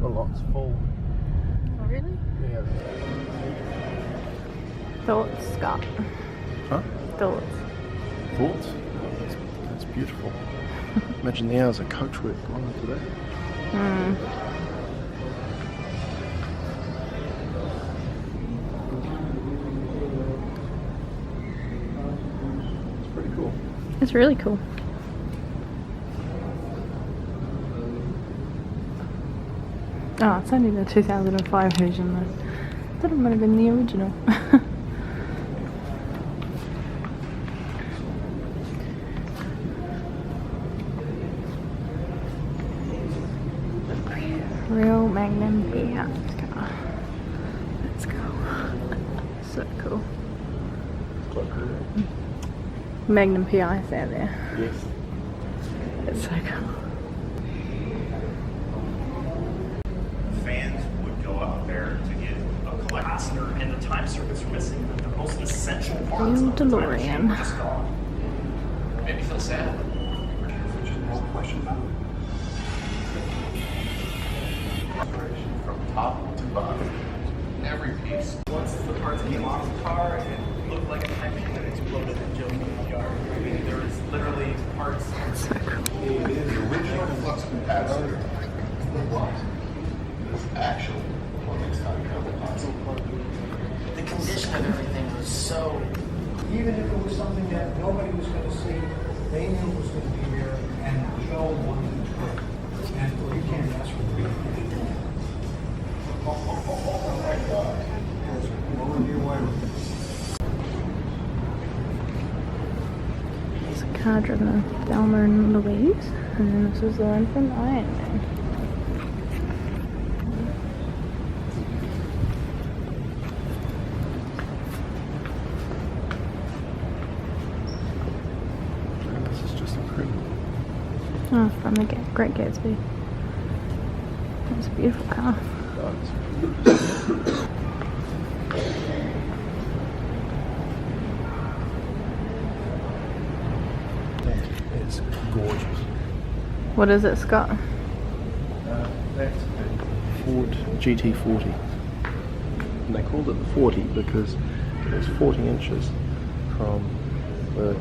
The lot's full. Oh, really? Yeah. Thoughts, Scott? Huh? Thoughts? Thoughts? That's beautiful. Imagine the hours of coach work going on today. It's pretty cool. It's really cool. Oh, it's only the 2005 version though. I thought it might have been the original. Real Magnum beer. Let's go. So cool. Quite cool. Magnum PI is out there. Yes. It's so cool. Fans would go up there to get a capacitor, and the time circuits are missing. The most essential parts New of the time DeLorean. machine are just gone. Made me feel sad. No question about it. From top to bottom. Every piece. Once the parts came off the car, it looked like a time machine that exploded in Joe's yard. I mean, there was literally parts. So cool. The original flux capacitor was actually what makes time travel possible. The condition of everything was so. Even if it was something that nobody was going to see, they knew it was going to be there, and Joe wanted it to work. And you can't ask for it. Oh my God. Yes, blow me away. There's a car driven on Thelma and Louise, and then this is the one from Iron Man. This is just incredible. Oh, from the Great Gatsby. It's a beautiful car. That is gorgeous. What is it, Scott? That's a Ford GT40. And they called it the 40 because it was 40 inches from the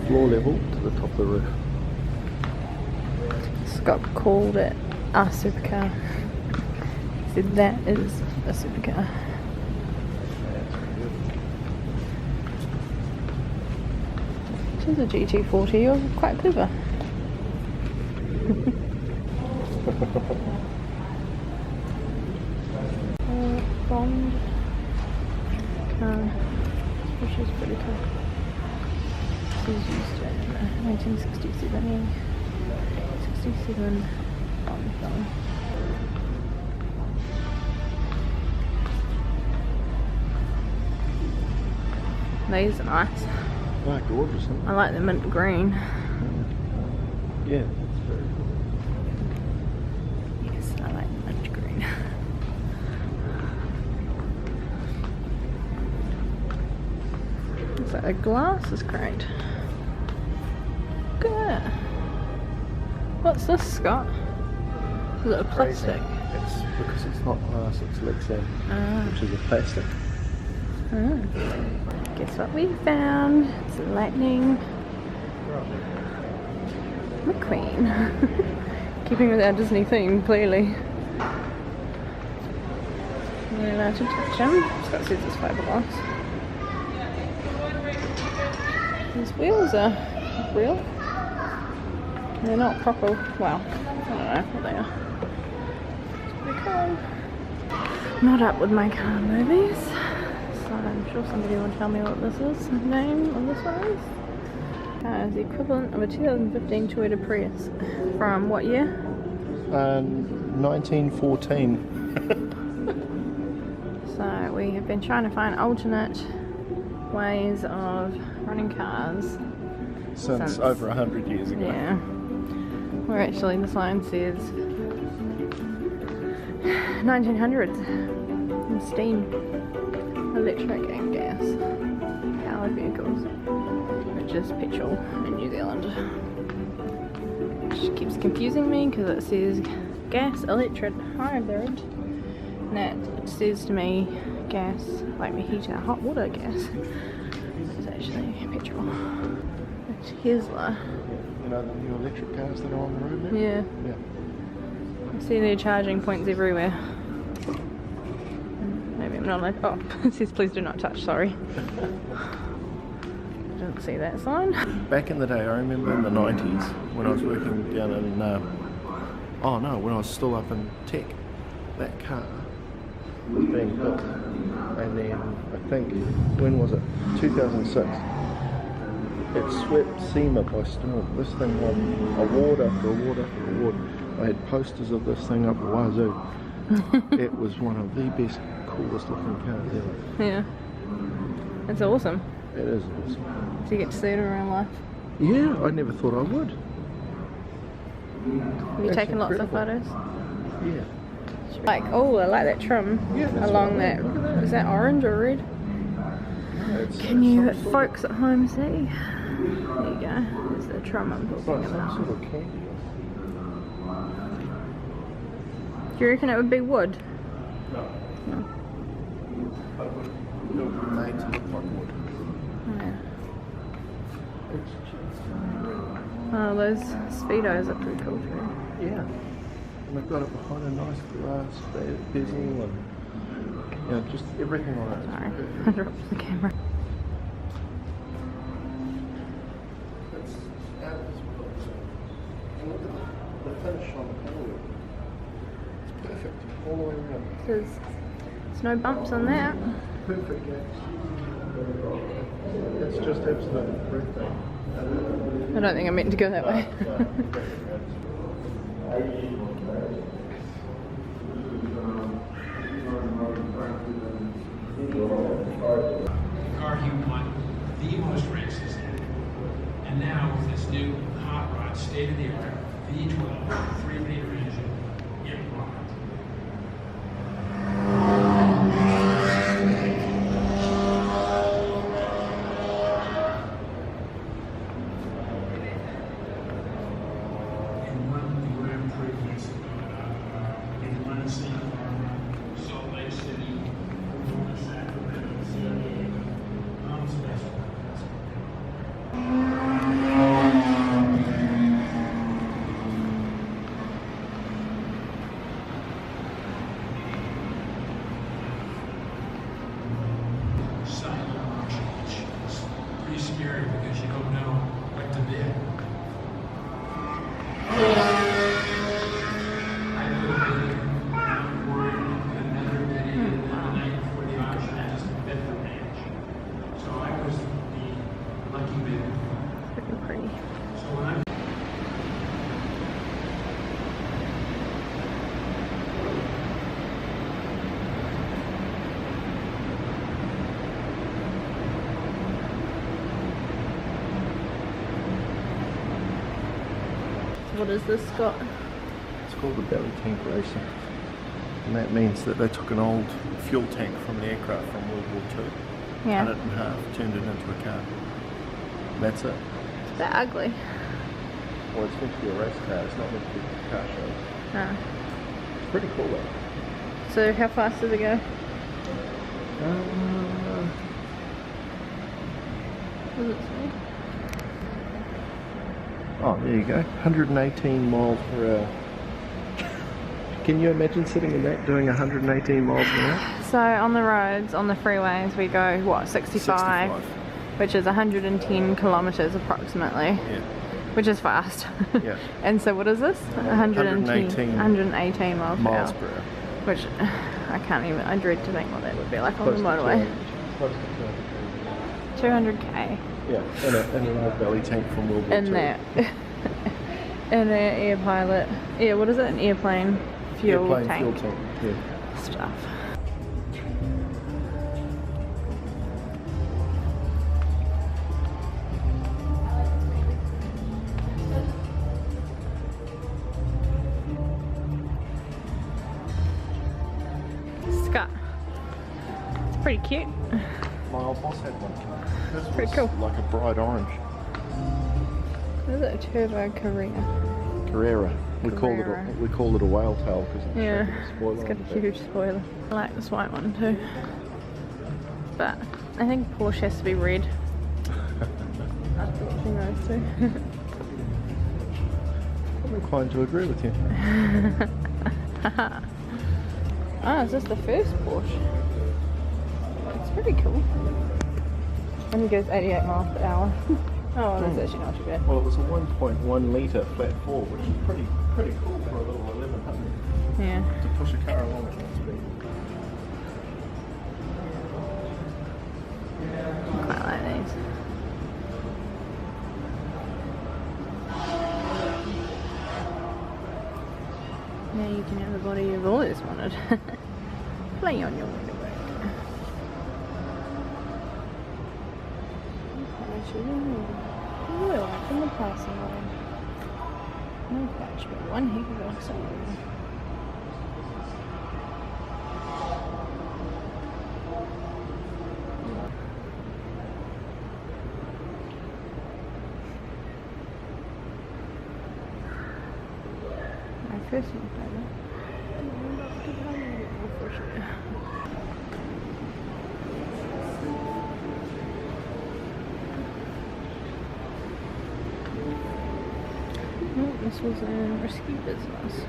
floor level to the top of the roof. Scott called it a supercar. He said that is a supercar. She's a GT40, you're quite clever. Bond. Which is pretty cool. This is used in 1967. 67 Bond film. These are nice. Ah, gorgeous, isn't it? I like the mint green. Yeah, it's very cool. Yes, I like the mint green. Looks like the glass is great. Look at that. What's this, Scott? Is it a plastic? It's because it's not glass, it's Lexan, which is a plastic. Oh. Guess what we found? It's Lightning McQueen. Keeping with our Disney theme, clearly. You're allowed to touch him. Scott says it's fiberglass. These wheels are real. They're not proper. Well, I don't know what they are. It's pretty cool. Not up with my car movies. So I'm sure somebody will tell me what this is. The name of this one is. It's the equivalent of a 2015 Toyota Prius. From what year? 1914. So we have been trying to find alternate ways of running cars Since over 100 years ago. Yeah. Where actually the sign says 1900s. And steam, electric and gas powered vehicles, which is petrol in New Zealand. Which keeps confusing me because it says gas electric hybrid. And that says to me gas, like my heater, hot water gas. It's actually petrol. A Tesla. You know the new electric cars that are on the road now? Yeah. Yeah. I see their charging points everywhere. Maybe I'm not allowed. Oh, it says please do not touch, sorry. Didn't see that sign. Back in the day, I remember in the 90s when I was working down in, when I was still up in Tech, that car was being built. And then I think, when was it? 2006. It swept SEMA by storm. This thing won award after award after award. I had posters of this thing up the wazoo. It was one of the best, coolest looking cars ever. Yeah. It's awesome. It is awesome. Do you get to see it around life? Yeah, I never thought I would. Have you That's taken lots of incredible. photos? Yeah. Like, oh, I like that trim Yeah, that's along what I that. like. Look at that. Is that orange or red? No, it's Can you some sort folks at home see? There you go. There's the trim I'm of, talking like some about. sort of candy. Do you reckon it would be wood? No. No. It would be made to look like wood. Yeah. It's cheap. Oh, those speedos are pretty cool too. Yeah. And they've got it behind a nice glass bezel and just everything on it. Sorry, Perfect. I dropped the camera. It's out of this world. And look at the finish on the panel. It's perfect all the way around. There's no bumps on that. Perfect gas. It's just absolutely breathtaking. I don't think I meant to go that way. Car he won the most races in. And now with this new hot rod, state of the art, V12, 3-liter engine, it rocked. And won the Grand Prix in Atlanta, Santa Barbara, Salt Lake City, Aurora, Sacramento, San Diego. It's pretty scary because you don't know what to bid. I put a bid in, I'm worried, another bid in, and then the night before the auction, I just bid the ranch. So I was the lucky bidder. Freaking pretty. So when I What is this, Scott? It's called the belly tank racing. And that means that they took an old fuel tank from an aircraft from World War II, Yeah. cut it in half, turned it into a car. That's it. It's a bit ugly. Well, it's meant to be a race car, it's not meant to be a car show. No. It's pretty cool though. So how fast does it go? What does it say? Oh, there you go. 118 miles per hour. Can you imagine sitting in that doing 118 miles an hour? So on the roads, on the freeways, we go, what, 65? Which is 110 kilometres approximately, Yeah. which is fast. Yeah. And so what is this? 118 118 miles Miles per per hour. hour. Which I can't even, I dread to think what that would be like on Close the to motorway. 200, close to 200 200k Yeah, in an old belly tank from World War II. in that. In an air pilot, what is it? An airplane fuel Airplane tank fuel tank, yeah. stuff. Scott. It's pretty cute. My old boss had one. This Pretty was cool. like a bright orange. Is it a turbo Carrera? Carrera, We called it a whale tail because it's Yeah, got a spoiler it's got on a the back. huge spoiler. I like this white one too. But I think Porsche has to be red. After watching those two. I'm inclined to agree with you. Ah, is this the first Porsche? It's pretty cool. And it goes 88 miles per hour. Oh, that's actually not too bad. Well, it was a 1.1 litre flat 4, which is pretty cool for a little 1100 Yeah. to push a car along at that speed. Quite like these. Now you can have the body you've always wanted. Play on your way to work. Ooh, like in the passing lane. No patch, but one heap of accelerator. My first one favourite. For sure. Oh, this was a risky business.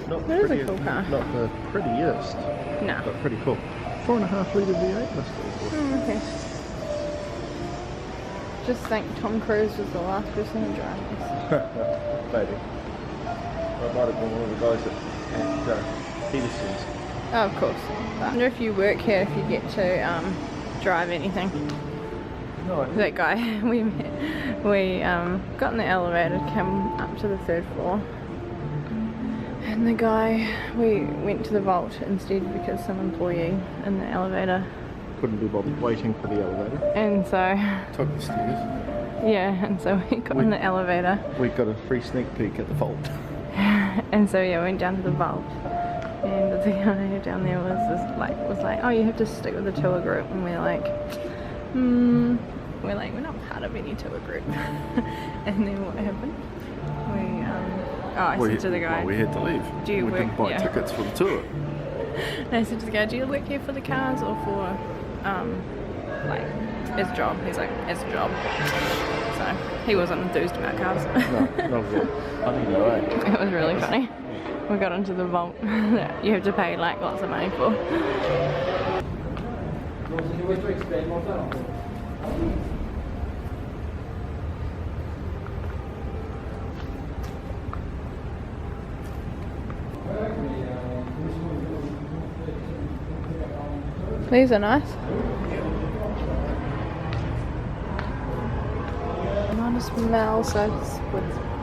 Not That is a pretty- cool car. Not the prettiest, No. but pretty cool. 4.5 litre V8 must be. Oh, okay. Just think Tom Cruise was the last person to drive this. Maybe. That might have been one of the guys at Peterson's. Oh, of course. I wonder if you work here, if you get to drive anything. No, I That guy we met, we got in the elevator to come up to the 3rd floor. And the guy, we went to the vault instead because some employee in the elevator. couldn't be bothered waiting for the elevator. And so, Took the stairs. yeah, and so we got in the elevator. We got a free sneak peek at the vault. And so yeah, we went down to the vault, and the guy down there was like, oh, you have to stick with the tour group, and we're like, we're not part of any tour group. And then what happened? I said to the guy, we had to leave. Do you we work- didn't buy yeah. tickets for the tour. and I said to the guy, do you work here for the cars or for as a job? He's like, as a job. So he wasn't enthused about cars. No, not good. Funny though, eh? It was really funny. We got into the vault that you have to pay like lots of money for. These are nice. Not a smell, so it's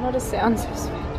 not a sound, so sweet.